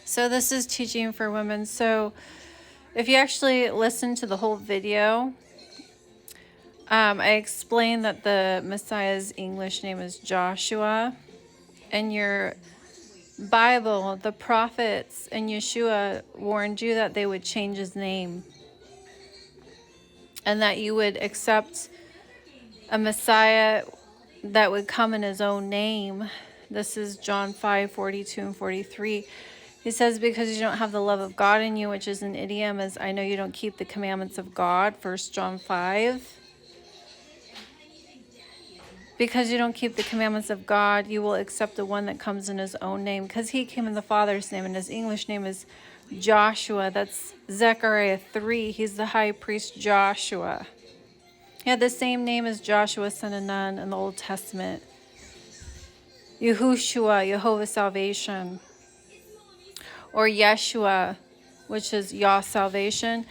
So this is teaching for women. So if you actually listen to the whole video, I explained that the Messiah's English name is Joshua. In your Bible, the prophets and Yeshua warned you that they would change his name and that you would accept a Messiah that would come in his own name. This is John 5:42 and 43. He says, because you don't have the love of God in you, which is an idiom, as I know you don't keep the commandments of God, 1 John 5. Because you don't keep the commandments of God, you will accept the one that comes in his own name, because he came in the Father's name, and his English name is Joshua. That's Zechariah 3. He's the high priest Joshua. He had the same name as Joshua, son of Nun, in the Old Testament. Yahushua, Jehovah salvation. Or Yeshua, which is Yah salvation.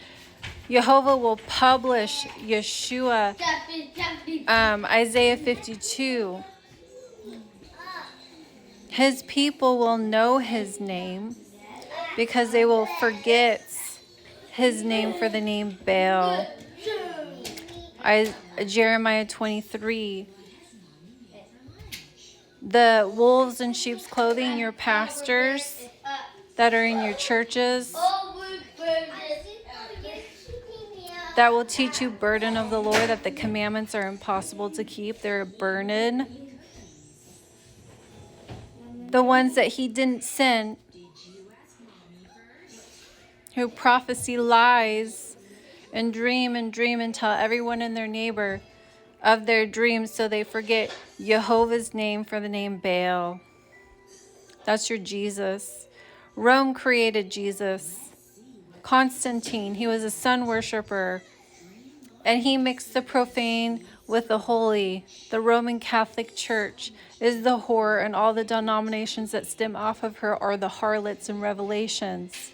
Jehovah will publish Yeshua, Isaiah 52. His people will know his name because they will forget his name for the name Baal. Jeremiah 23. The wolves in sheep's clothing, your pastors that are in your churches, that will teach you burden of the Lord, that the commandments are impossible to keep. They're a burden. The ones that he didn't send, who prophesy lies and dream and tell everyone and their neighbor of their dreams, so they forget Jehovah's name for the name Baal. That's your Jesus. Rome created Jesus. Constantine, he was a sun worshiper, and he mixed the profane with the holy. The Roman Catholic Church is the whore, and all the denominations that stem off of her are the harlots in Revelations.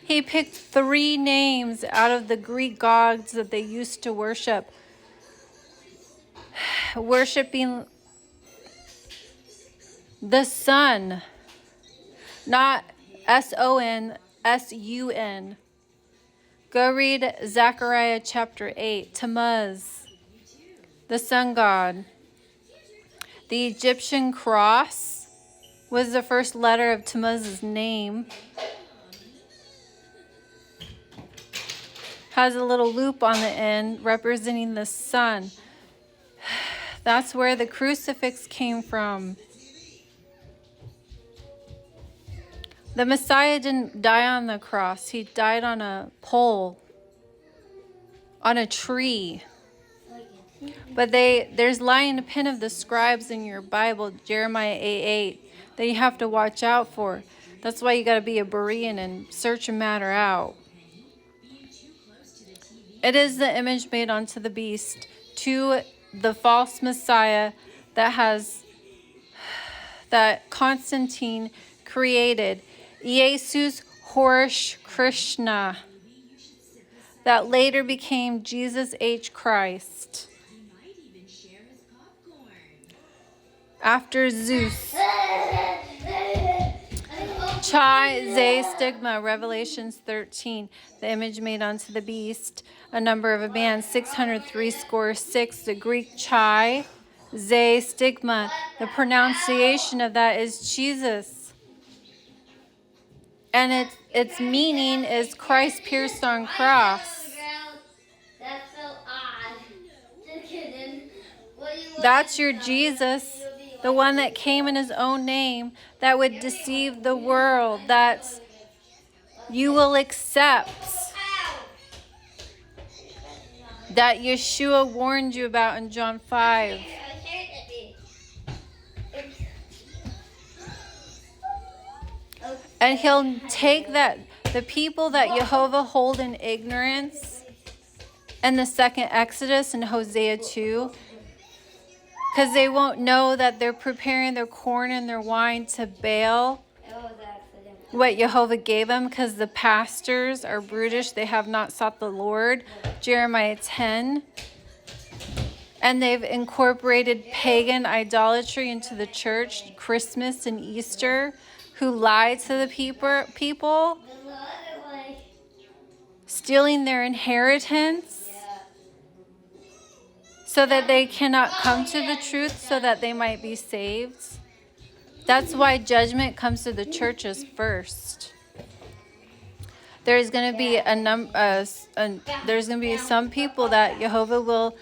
He picked 3 names out of the Greek gods that they used to worship, worshiping the sun, not S-O-N, S-U-N. Go read Zechariah chapter 8, Tammuz, the sun god. The Egyptian cross was the first letter of Tammuz's name. Has a little loop on the end representing the sun. That's where the crucifix came from. The Messiah didn't die on the cross. He died on a pole, on a tree. But there's lying pen of the scribes in your Bible, Jeremiah 8:8, that you have to watch out for. That's why you got to be a Berean and search a matter out. It is the image made onto the beast to the false Messiah that Constantine created. Jesus Horish Krishna, that later became Jesus H. Christ. After Zeus. Chi, Zay, Stigma, Revelations 13, the image made onto the beast, a number of a band, 603 the Greek Chi, Zay, Stigma, the pronunciation of that is Jesus. And its meaning is Christ pierced on cross. That's so odd. Just kidding. That's your Jesus, the one that came in his own name, that would deceive the world, that you will accept, that Yeshua warned you about in John 5. And he'll take the people that Jehovah hold in ignorance in the second Exodus in Hosea 2, because they won't know that they're preparing their corn and their wine to Baal, what Jehovah gave them, because the pastors are brutish. They have not sought the Lord, Jeremiah 10. And they've incorporated pagan idolatry into the church, Christmas and Easter. who lie to the people, stealing their inheritance so that they cannot come to the truth so that they might be saved. That's why judgment comes to the churches first. There's going to be there's going to be some people that Jehovah will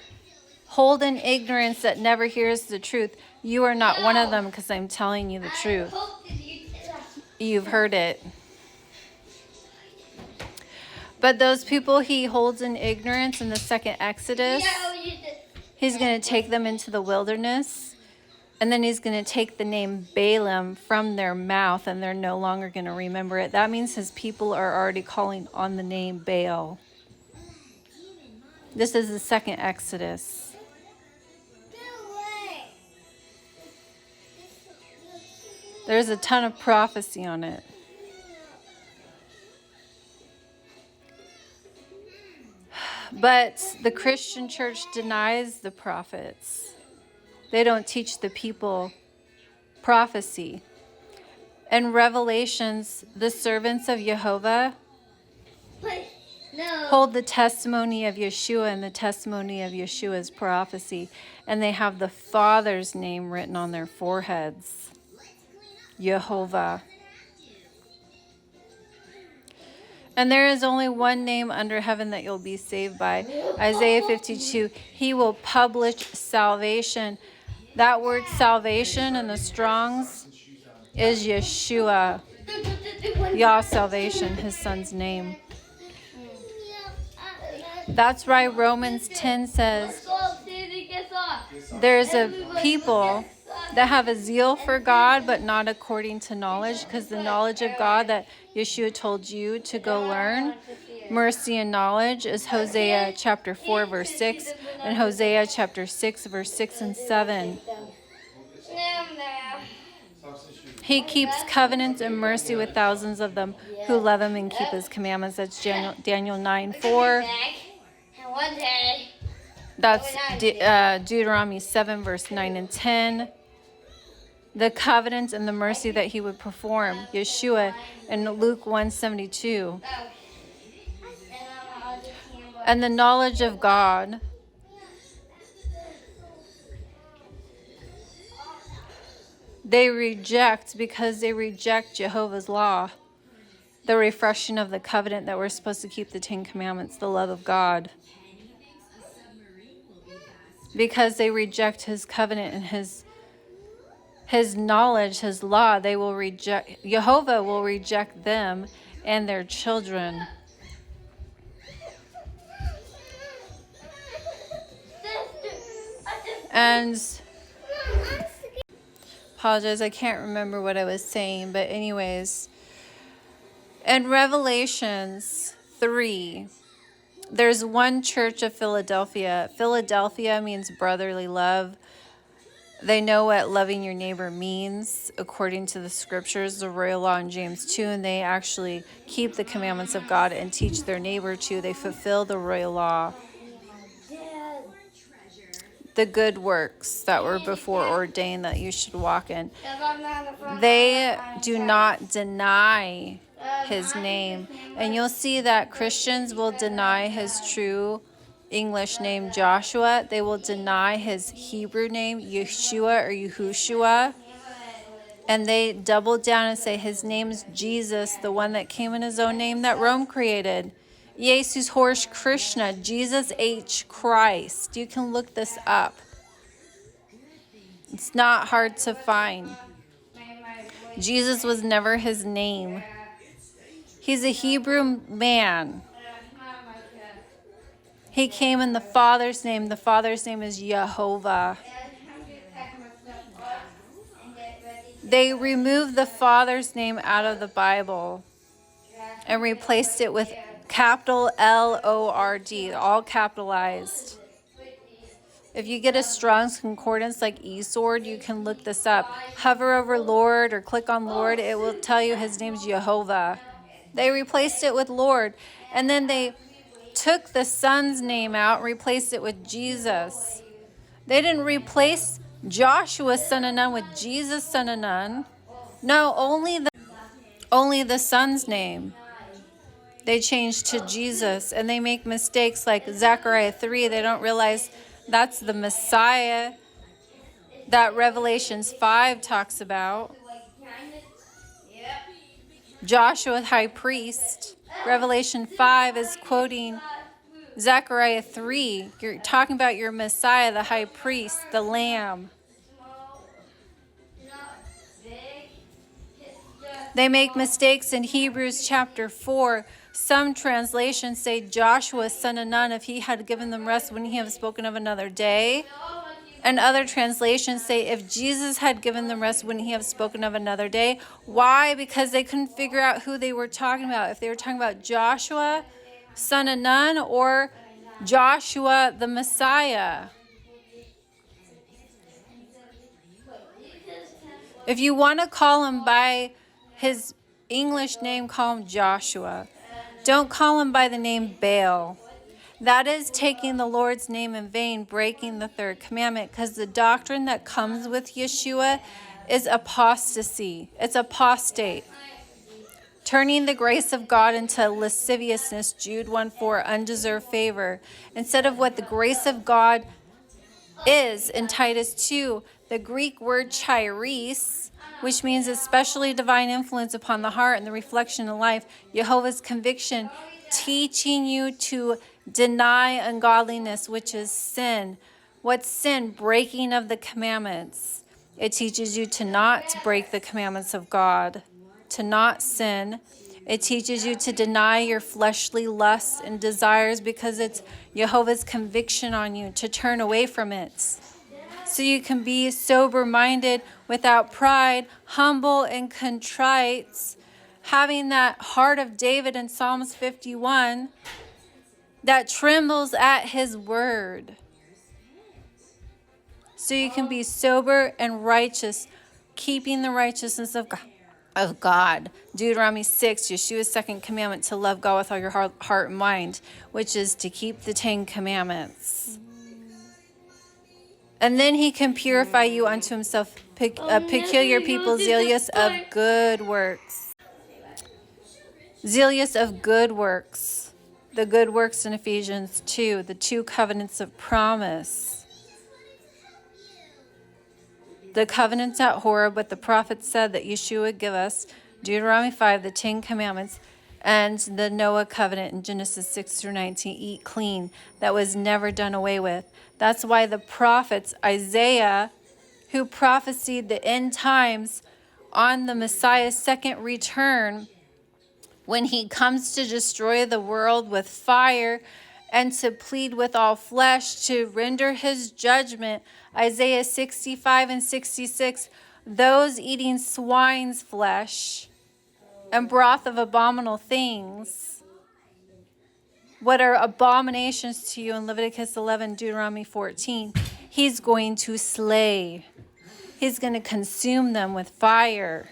hold in ignorance that never hears the truth. You are not one of them because I'm telling you the truth. You've heard it. But those people he holds in ignorance in the second Exodus, he's going to take them into the wilderness. And then he's going to take the name Balaam from their mouth, and they're no longer going to remember it. That means his people are already calling on the name Baal. This is the second Exodus. There's a ton of prophecy on it. But the Christian church denies the prophets. They don't teach the people prophecy. In Revelations, the servants of Jehovah hold the testimony of Yeshua and the testimony of Yeshua's prophecy, and they have the Father's name written on their foreheads. Jehovah. And there is only one name under heaven that you'll be saved by. Isaiah 52, he will publish salvation. That word salvation in the Strong's is Yeshua. Yah salvation, his son's name. That's why Romans 10 says there's a people that have a zeal for God but not according to knowledge, because the knowledge of God that Yeshua told you to go learn, mercy and knowledge, is Hosea chapter 4 verse 6 and Hosea chapter 6 verse 6 and 7. He keeps covenants and mercy with thousands of them who love him and keep his commandments. That's Daniel 9:4. That's Deuteronomy 7 verse 9 and 10. The covenants and the mercy that he would perform. Yeshua in Luke 1:72. And the knowledge of God. They reject because they reject Jehovah's law. The refreshing of the covenant that we're supposed to keep, the 10 commandments, the love of God. Because they reject his covenant and his knowledge, his law, they will reject, Jehovah will reject them and their children. And apologize, I can't remember what I was saying, but anyways, in Revelations 3, there's one church of Philadelphia. Philadelphia means brotherly love. They know what loving your neighbor means according to the scriptures, the royal law in James 2, and they actually keep the commandments of God and teach their neighbor to. They fulfill the royal law. The good works that were before ordained that you should walk in. They do not deny his name. And you'll see that Christians will deny his true English name, Joshua. They will deny his Hebrew name, Yeshua or Yahushua. And they double down and say his name's Jesus, the one that came in his own name that Rome created. Jesus Horsh Krishna, Jesus H. Christ. You can look this up. It's not hard to find. Jesus was never his name. He's a Hebrew man. He came in the Father's name. The Father's name is Jehovah. They removed the Father's name out of the Bible and replaced it with capital Lord, all capitalized. If you get a Strong's Concordance like eSword, you can look this up. Hover over Lord or click on Lord. It will tell you his name's Jehovah. They replaced it with Lord. And then they took the Son's name out and replaced it with Jesus. They didn't replace Joshua, son of Nun, with Jesus, son of Nun. No, only the only the Son's name. They change to Jesus, and they make mistakes like Zechariah 3. They don't realize that's the Messiah that Revelations 5 talks about. Joshua, high priest. Revelation 5 is quoting Zechariah 3. You're talking about your Messiah, the high priest, the Lamb. They make mistakes in Hebrews chapter 4. Some translations say Joshua, son of Nun, if he had given them rest, wouldn't he have spoken of another day? And other translations say if Jesus had given them rest, wouldn't he have spoken of another day? Why? Because they couldn't figure out who they were talking about. If they were talking about Joshua, son of Nun, or Joshua, the Messiah. If you want to call him by his English name, call him Joshua. Don't call him by the name Baal. That is taking the Lord's name in vain, breaking the third commandment, because the doctrine that comes with Yeshua is apostasy. It's apostate. Turning the grace of God into lasciviousness, Jude 1:4, undeserved favor. Instead of what the grace of God is in Titus 2, the Greek word charis, which means especially divine influence upon the heart and the reflection of life, Jehovah's conviction, teaching you to deny ungodliness, which is sin. What's sin? Breaking of the commandments. It teaches you to not break the commandments of God, to not sin. It teaches you to deny your fleshly lusts and desires because it's Jehovah's conviction on you to turn away from it. So you can be sober-minded without pride, humble and contrite, having that heart of David in Psalms 51 that trembles at his word. So you can be sober and righteous, keeping the righteousness of God. Deuteronomy 6, Yeshua's second commandment, to love God with all your heart and mind, which is to keep the 10 commandments. And then he can purify you unto himself, a peculiar people, zealous of good works. Zealous of good works. The good works in Ephesians 2, the 2 covenants of promise. The covenants at Horeb, what the prophet said that Yeshua would give us, Deuteronomy 5, the 10 commandments, and the Noah covenant in Genesis 6 through 19, eat clean, that was never done away with. That's why the prophets, Isaiah, who prophesied the end times on the Messiah's second return, when he comes to destroy the world with fire and to plead with all flesh to render his judgment, Isaiah 65 and 66, those eating swine's flesh and broth of abominable things, what are abominations to you in Leviticus 11, Deuteronomy 14, he's going to slay. He's going to consume them with fire.